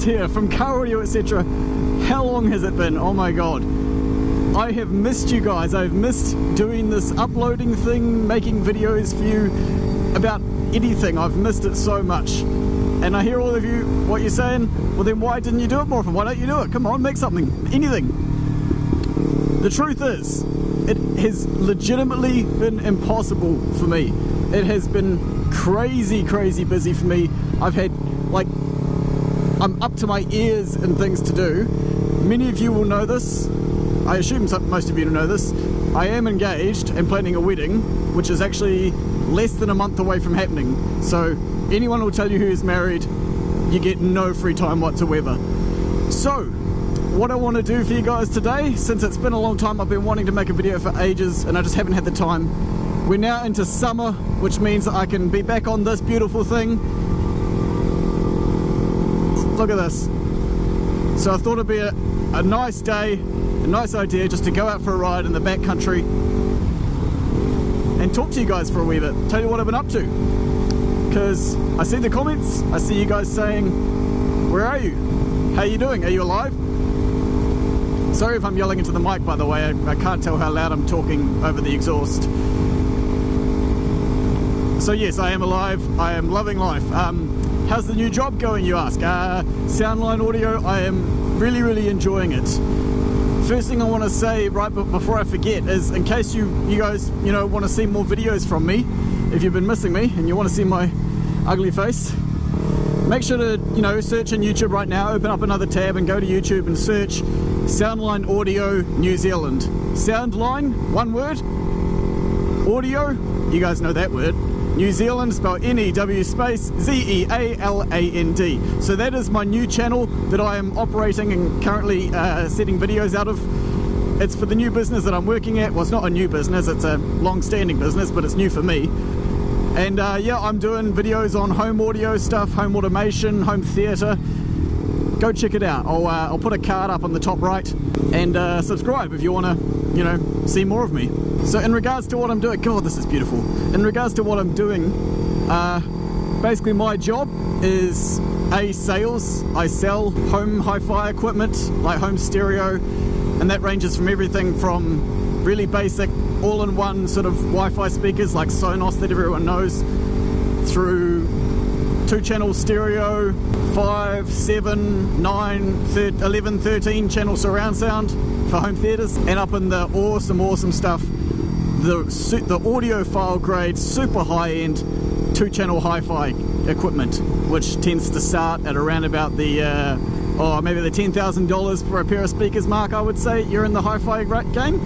here from Audio.etc. How long has it been? Oh my god. I have missed you guys. I've missed doing this uploading thing, making videos for you about anything. I've missed it so much. And I hear all of you, what you're saying, well then why didn't you do it more often? Why don't you do it? Come on, make something, anything. The truth is, it has legitimately been impossible for me. It has been crazy busy for me. I've had, like, I'm up to my ears in things to do. Many of you will know this. I assume most of you know this. I am engaged and planning a wedding, which is actually less than a month away from happening. So anyone will tell you who is married, you get no free time whatsoever. So what I want to do for you guys today, since it's been a long time, I've been wanting to make a video for ages and I just haven't had the time. We're now into summer, which means that I can be back on this beautiful thing. Look at this. So I thought it'd be a nice day, a nice idea just to go out for a ride in the backcountry and talk to you guys for a wee bit, tell you what I've been up to. Because I see the comments, I see you guys saying, where are you? How are you doing? Are you alive? Sorry if I'm yelling into the mic, by the way, I can't tell how loud I'm talking over the exhaust. So yes, I am alive, I am loving life. How's the new job going, you ask? Soundline Audio, I am really enjoying it. First thing I want to say right before I forget is, in case you guys want to see more videos from me, if you've been missing me and you want to see my ugly face, make sure to search in YouTube right now, open up another tab and go to YouTube and search Soundline Audio New Zealand. Soundline, one word, audio, you guys know that word. New Zealand, spelled N-E-W space Z-E-A-L-A-N-D. So that is my new channel that I am operating and currently setting videos out of. It's for the new business that I'm working at. Well, it's not a new business, it's a long-standing business, but it's new for me. And yeah, I'm doing videos on home audio stuff, home automation, home theatre. Go check it out. I'll put a card up on the top right, and subscribe if you want to, see more of me. So in regards to what I'm doing, God, this is beautiful. In regards to what I'm doing, basically my job is sales. I sell home hi-fi equipment, like home stereo, and that ranges from everything from really basic all-in-one sort of Wi-Fi speakers like Sonos that everyone knows, through 2-channel stereo, 5, 7, 9, 11, 13 channel surround sound for home theatres, and up in the awesome stuff, the audiophile grade, super high-end 2-channel hi-fi equipment, which tends to start at around about the maybe the $10,000 for a pair of speakers mark. I would say you're in the hi-fi game.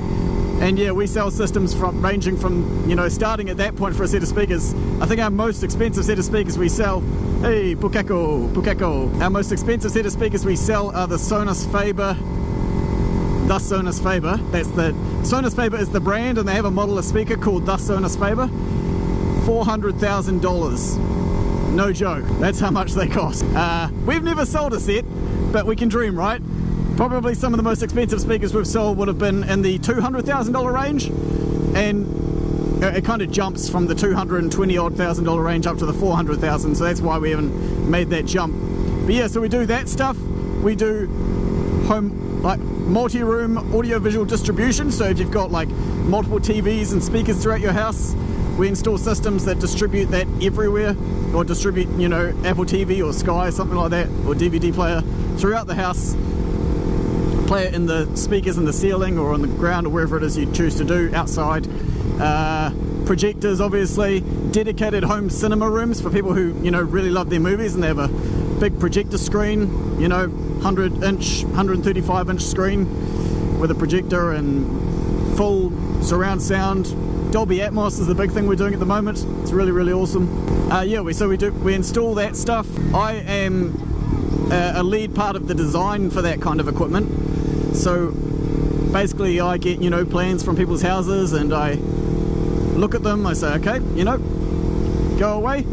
And yeah, we sell systems ranging from, starting at that point for a set of speakers. I think our most expensive set of speakers we sell, hey, Pukeko. Our most expensive set of speakers we sell are the Sonos Faber. The Sonos Faber. Sonos Faber is the brand, and they have a model of speaker called the Sonos Faber. $400,000. No joke. That's how much they cost. We've never sold a set, but we can dream, right? Probably some of the most expensive speakers we've sold would have been in the $200,000 range, and it kind of jumps from the $220,000 range up to the $400,000, so that's why we haven't made that jump. But yeah, so we do that stuff. We do home, like, multi-room audio-visual distribution, so if you've got like multiple TVs and speakers throughout your house, we install systems that distribute that everywhere, or distribute, Apple TV or Sky, something like that, or DVD player throughout the house. Play it in the speakers in the ceiling or on the ground or wherever it is you choose to do, outside. Projectors, obviously. Dedicated home cinema rooms for people who, really love their movies and they have a big projector screen, 100-inch, 135-inch screen with a projector and full surround sound. Dolby Atmos is the big thing we're doing at the moment. It's really awesome. Yeah, we install that stuff. I am a lead part of the design for that kind of equipment. So basically I get, plans from people's houses and I look at them, I say, okay, go away.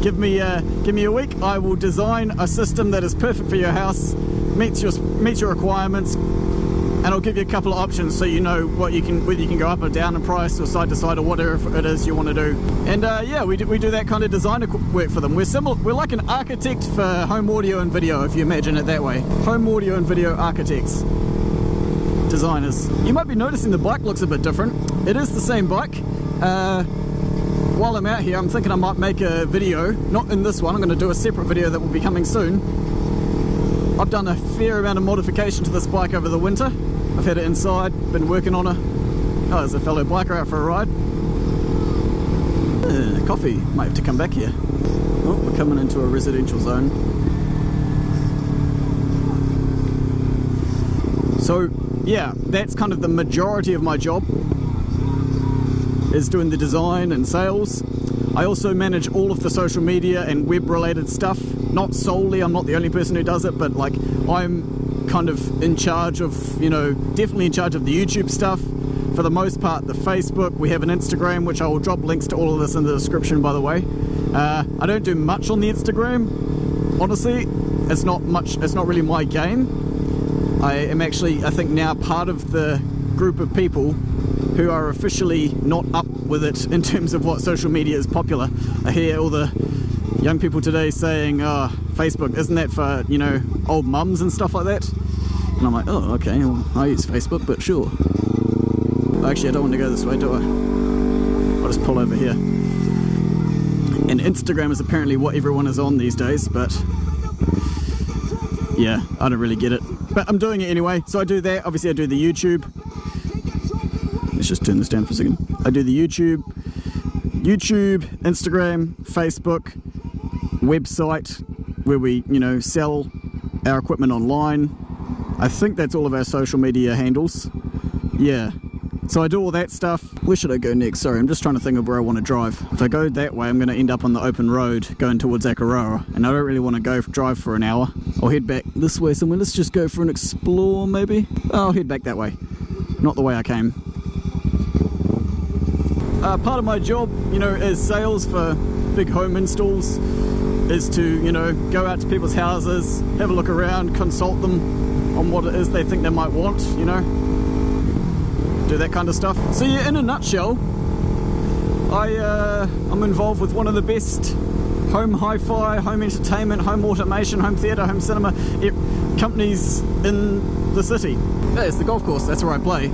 give me a week, I will design a system that is perfect for your house, meets your requirements, and I'll give you a couple of options so you know what you can, whether you can go up or down in price or side to side or whatever it is you want to do. And yeah, we do that kind of designer work for them. We're like an architect for home audio and video, if you imagine it that way. Home audio and video architects, designers. You might be noticing the bike looks a bit different. It is the same bike. While I'm out here, I'm thinking I might make a video, not in this one, I'm going to do a separate video that will be coming soon. I've done a fair amount of modification to this bike over the winter. I've had it inside, been working on it. Oh, there's a fellow biker out for a ride. Coffee, might have to come back here. Oh, we're coming into a residential zone. So, yeah, that's kind of the majority of my job, is doing the design and sales. I also manage all of the social media and web related stuff. Not solely, I'm not the only person who does it, but like I'm kind of in charge of, you know, definitely in charge of the YouTube stuff. For the most part, the Facebook, we have an Instagram, which I will drop links to all of this in the description, by the way. I don't do much on the Instagram, honestly. It's not really my game. I am actually, I think now, part of the group of people who are officially not up with it in terms of what social media is popular. I hear all the young people today saying, oh, Facebook, isn't that for, you know, old mums and stuff like that? And I'm like, oh, okay, well, I use Facebook, but sure. Actually, I don't want to go this way, do I? I'll just pull over here. And Instagram is apparently what everyone is on these days, but yeah, I don't really get it. But I'm doing it anyway, so I do that. Obviously, I do the YouTube. Let's just turn this down for a second. I do the YouTube, Instagram, Facebook, website, where we, you know, sell our equipment online. I think that's all of our social media handles. Yeah. So I do all that stuff. Where should I go next? Sorry, I'm just trying to think of where I want to drive. If I go that way, I'm going to end up on the open road going towards Akaroa, and I don't really want to drive for an hour. I'll head back this way somewhere. Let's just go for an explore, maybe. I'll head back that way, not the way I came. Part of my job, you know, as sales for big home installs, is to, you know, go out to people's houses, have a look around, consult them on what it is they think they might want, you know, do that kind of stuff. So yeah, in a nutshell, I'm involved with one of the best home hi-fi, home entertainment, home automation, home theatre, home cinema companies in the city. Yeah, it's the golf course, that's where I play.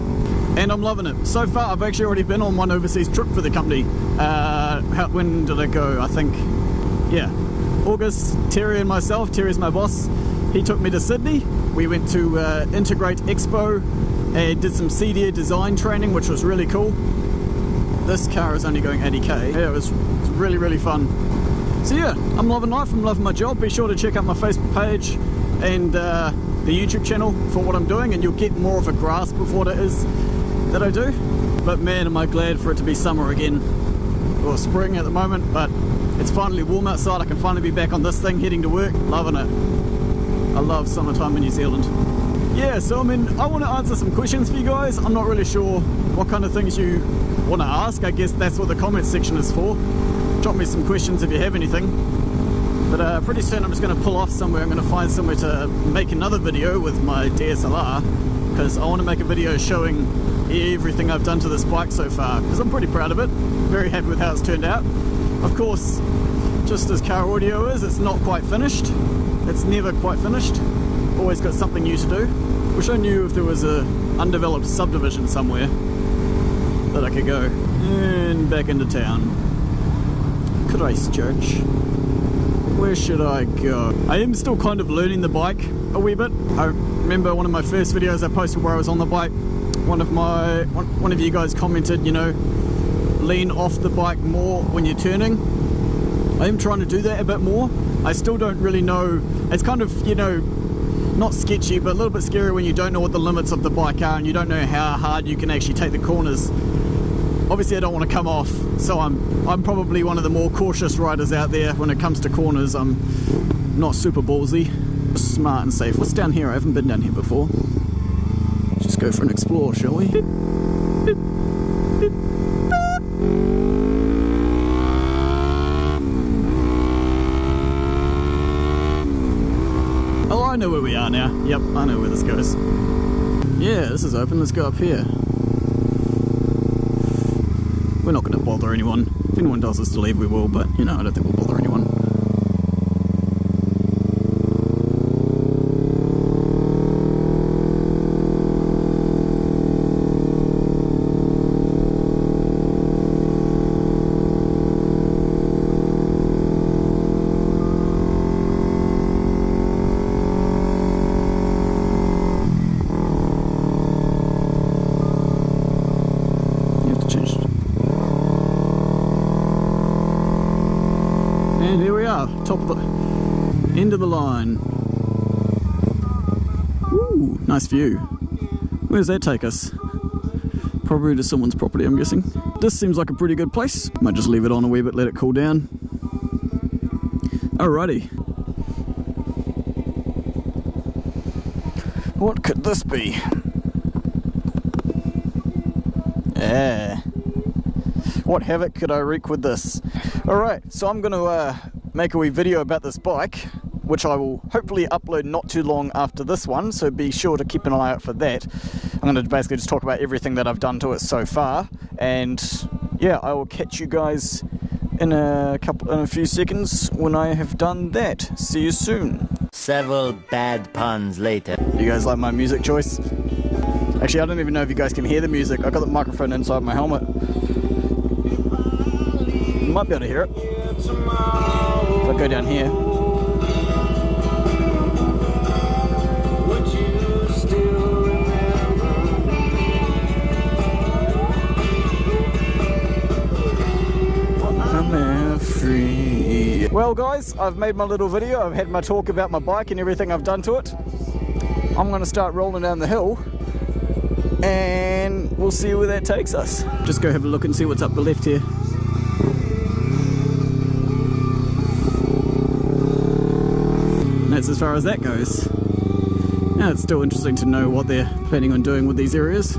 And I'm loving it. So far, I've actually already been on one overseas trip for the company. When did I go? I think, yeah, August. Terry and myself, Terry's my boss, he took me to Sydney. We went to Integrate Expo and did some CDA design training, which was really cool. This car is only going 80k. Yeah, it was really, really fun. So yeah, I'm loving life, I'm loving my job. Be sure to check out my Facebook page and the YouTube channel for what I'm doing, and you'll get more of a grasp of what it is that I do. But man, am I glad for it to be summer again, or spring at the moment, but it's finally warm outside. I can finally be back on this thing heading to work. Loving it. I love summertime in New Zealand. Yeah, so I mean, I want to answer some questions for you guys. I'm not really sure what kind of things you want to ask. I guess that's what the comments section is for. Drop me some questions if you have anything. But pretty soon I'm just going to pull off somewhere. I'm going to find somewhere to make another video with my DSLR, because I want to make a video showing everything I've done to this bike so far, because I'm pretty proud of it. Very happy with how it's turned out. Of course, just as car audio is, it's not quite finished. It's never quite finished. Always got something new to do. Wish I knew if there was a undeveloped subdivision somewhere that I could go. And back into town. Christchurch. Where should I go? I am still kind of learning the bike a wee bit. I remember one of my first videos I posted where I was on the bike. One of you guys commented, you know, lean off the bike more when you're turning. I am trying to do that a bit more. I still don't really know. It's kind of, you know, not sketchy, but a little bit scary when you don't know what the limits of the bike are and you don't know how hard you can actually take the corners. Obviously I don't want to come off, so I'm probably one of the more cautious riders out there when it comes to corners. I'm not super ballsy, smart and safe. What's down here? I haven't been down here before. Just go for an explore, shall we? Oh, I know where we are now. Yep, I know where this goes. Yeah, this is open. Let's go up here. We're not going to bother anyone. If anyone tells us to leave, we will, but, you know, I don't think we'll bother anyone. And here we are, top of the end of the line. Ooh, nice view. Where does that take us? Probably to someone's property, I'm guessing. This seems like a pretty good place. Might just leave it on a wee bit, let it cool down. Alrighty. What could this be? Yeah. What havoc could I wreak with this? Alright, so I'm going to make a wee video about this bike, which I will hopefully upload not too long after this one, so be sure to keep an eye out for that. I'm going to basically just talk about everything that I've done to it so far, and yeah, I will catch you guys in a few seconds when I have done that. See you soon. Several bad puns later. You guys like my music choice? Actually, I don't even know if you guys can hear the music. I got the microphone inside my helmet. You might be able to hear it. If I go down here. I'm free. Well guys, I've made my little video. I've had my talk about my bike and everything I've done to it. I'm going to start rolling down the hill and we'll see where that takes us. Just go have a look and see what's up the left here. That's as far as that goes. Now it's still interesting to know what they're planning on doing with these areas.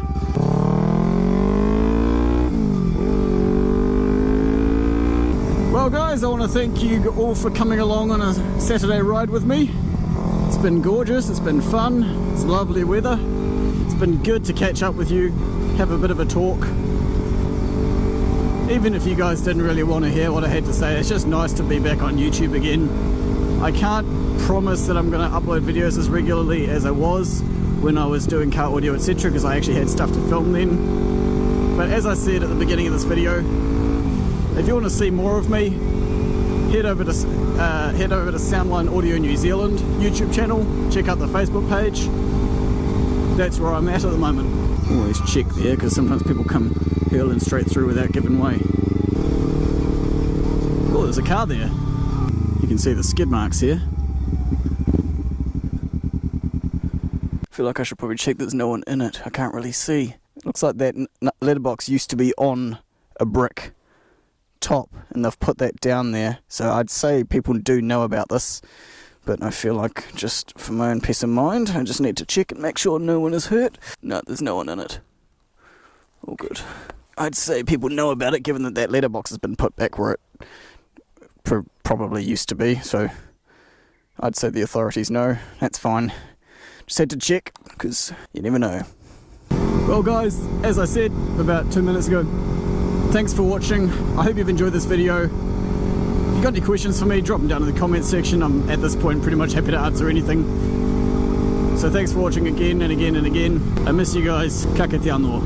Well guys, I want to thank you all for coming along on a Saturday ride with me. It's been gorgeous, it's been fun, it's lovely weather. It's been good to catch up with you, have a bit of a talk. Even if you guys didn't really want to hear what I had to say, it's just nice to be back on YouTube again. I can't promise that I'm going to upload videos as regularly as I was when I was doing Kite Audio.etc, because I actually had stuff to film then. But as I said at the beginning of this video, if you want to see more of me, head over to Soundline Audio New Zealand YouTube channel, check out the Facebook page. That's where I'm at the moment. Always check there, because sometimes people come hurling straight through without giving way. Oh, there's a car there. You can see the skid marks here. I feel like I should probably check there's no one in it. I can't really see. It looks like that letterbox used to be on a brick top and they've put that down there. So I'd say people do know about this, but I feel like just for my own peace of mind, I just need to check and make sure no one is hurt. No, there's no one in it. All good. I'd say people know about it given that that letterbox has been put back where it probably used to be, so I'd say the authorities know. That's fine. Just had to check, because you never know. Well guys, as I said about 2 minutes ago, thanks for watching. I hope you've enjoyed this video. If you've got any questions for me, drop them down in the comments section. I'm at this point pretty much happy to answer anything. So thanks for watching again and again and again. I miss you guys. Kite Ano.